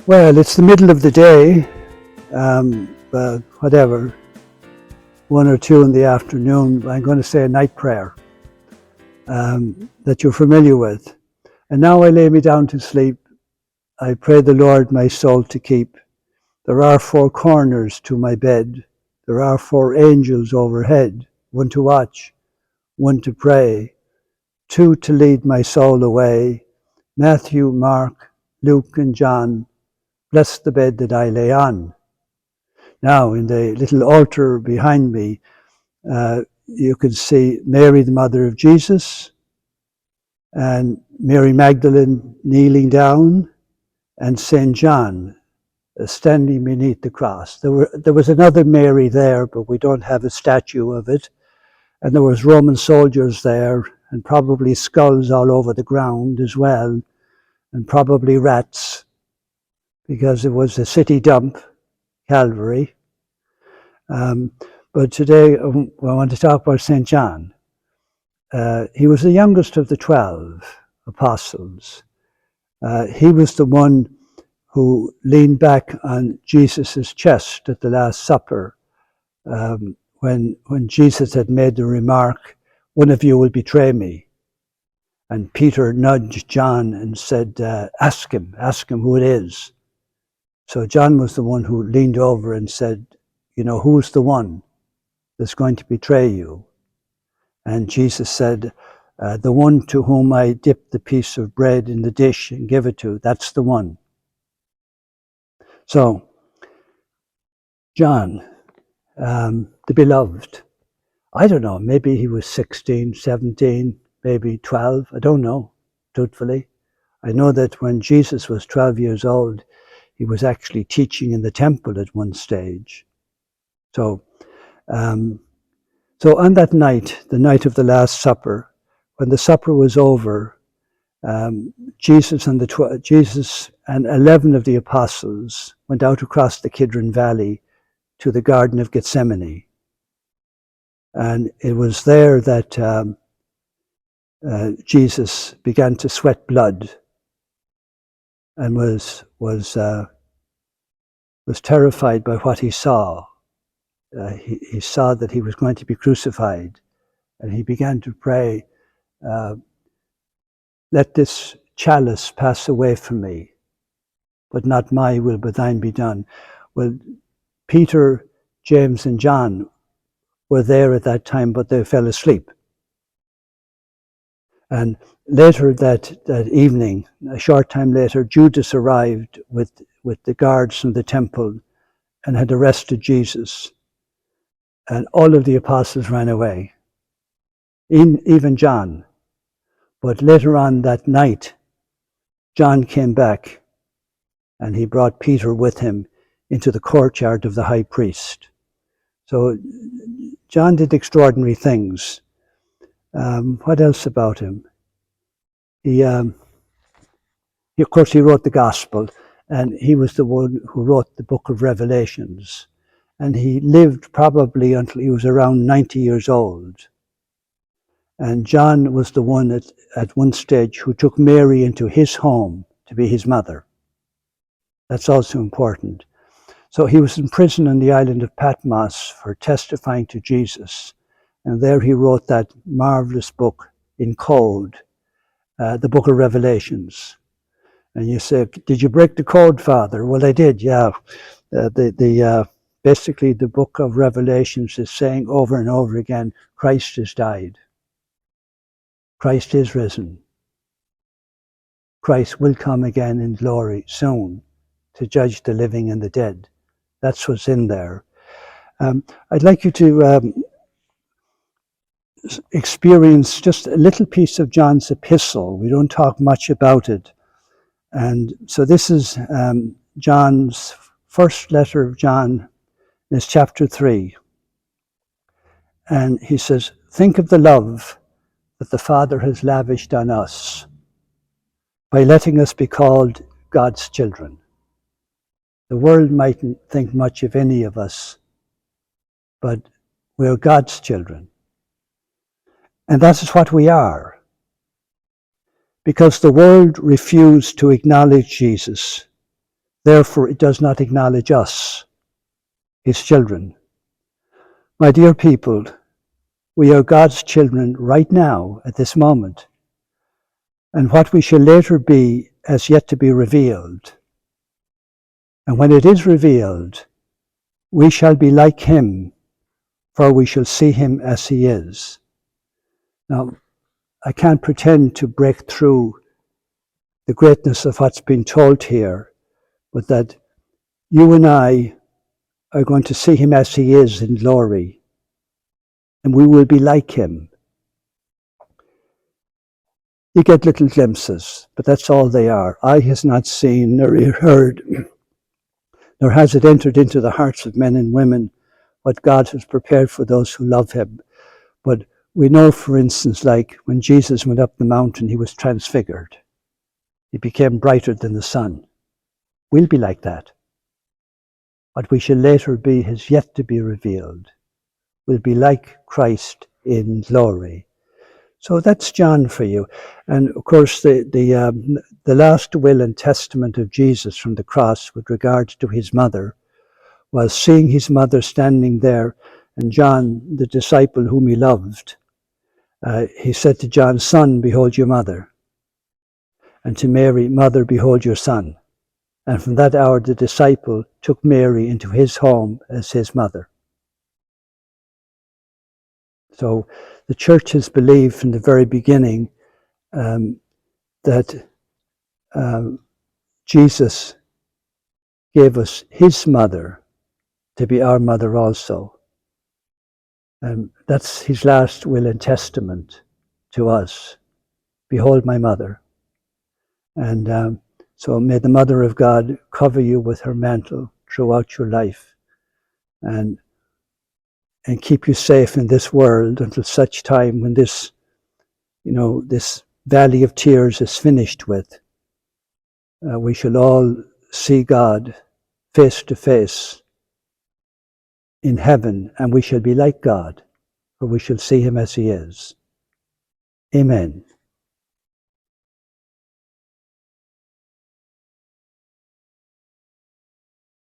Well, it's the middle of the day, whatever, 1 or 2 in the afternoon. I'm going to say a night prayer that you're familiar with. And now I lay me down to sleep. I pray the Lord my soul to keep. There are 4 corners to my bed. There are 4 angels overhead, 1 to watch, 1 to pray, 2 to lead my soul away. Matthew, Mark, Luke, and John, bless the bed that I lay on. Now, in the little altar behind me, you can see Mary, the mother of Jesus, and Mary Magdalene kneeling down, and St. John standing beneath the cross. There was another Mary there, but we don't have a statue of it. And there was Roman soldiers there, and probably skulls all over the ground as well, and probably rats, because it was a city dump, Calvary. But today I want to talk about St. John. He was the youngest of the 12 apostles. He was the one who leaned back on Jesus' chest at the Last Supper when Jesus had made the remark, "One of you will betray me." And Peter nudged John and said, ask him who it is. So John was the one who leaned over and said, who's the one that's going to betray you? And Jesus said, the one to whom I dip the piece of bread in the dish and give it to, that's the one. So, John, the beloved, I don't know, maybe he was 16, 17, maybe 12, I don't know, truthfully. I know that when Jesus was 12 years old, he was actually teaching in the temple at one stage. So on that night, the night of the Last Supper, when the supper was over, Jesus and 11 of the apostles went out across the Kidron Valley to the Garden of Gethsemane. And it was there that Jesus began to sweat blood and was terrified by what he saw. He saw that he was going to be crucified, and he began to pray, let this chalice pass away from me, but not my will, but thine be done. Well, Peter, James, and John were there at that time, but they fell asleep. And later that evening, a short time later, Judas arrived with the guards from the temple and had arrested Jesus. And all of the apostles ran away, even John. But later on that night, John came back and he brought Peter with him into the courtyard of the high priest. So John did extraordinary things. What else about him? He, of course, he wrote the gospel, and he was the one who wrote the book of Revelations. And he lived probably until he was around 90 years old. And John was the one at one stage who took Mary into his home to be his mother. That's also important. So he was in prison on the island of Patmos for testifying to Jesus. And there he wrote that marvelous book in code, the book of Revelations. And you say, did you break the code, Father? Well, I did, yeah. Basically, the book of Revelations is saying over and over again, Christ has died. Christ is risen. Christ will come again in glory soon to judge the living and the dead. That's what's in there. I'd like you to experience just a little piece of John's epistle. We don't talk much about it. And so this is John's first letter of John, is chapter 3. And he says, think of the love that the Father has lavished on us by letting us be called God's children. The world mightn't think much of any of us, but we're God's children. And that is what we are. Because the world refused to acknowledge Jesus, Therefore, it does not acknowledge us, his children. My dear people, we are God's children right now, at this moment, and what we shall later be has yet to be revealed. And when it is revealed, we shall be like him, for we shall see him as he is. Now, I can't pretend to break through the greatness of what's been told here, but that you and I are going to see him as he is in glory, and we will be like him. You get little glimpses, but that's all they are. Eye has not seen, nor ear heard, nor has it entered into the hearts of men and women what God has prepared for those who love him. But we know, for instance, like when Jesus went up the mountain, he was transfigured. He became brighter than the sun. We'll be like that. What we shall later be has yet to be revealed. We'll be like Christ in glory. So that's John for you. And of course, the last will and testament of Jesus from the cross with regards to his mother was seeing his mother standing there, and John, the disciple whom he loved, he said to John, "Son, behold your mother." And to Mary, "Mother, behold your son." And from that hour, the disciple took Mary into his home as his mother. So the church has believed from the very beginning that Jesus gave us his mother to be our mother also. That's his last will and testament to us. Behold my mother. And so may the Mother of God cover you with her mantle throughout your life and keep you safe in this world until such time when this valley of tears is finished with. We shall all see God face to face in heaven, and we shall be like God, for we shall see him as he is. Amen.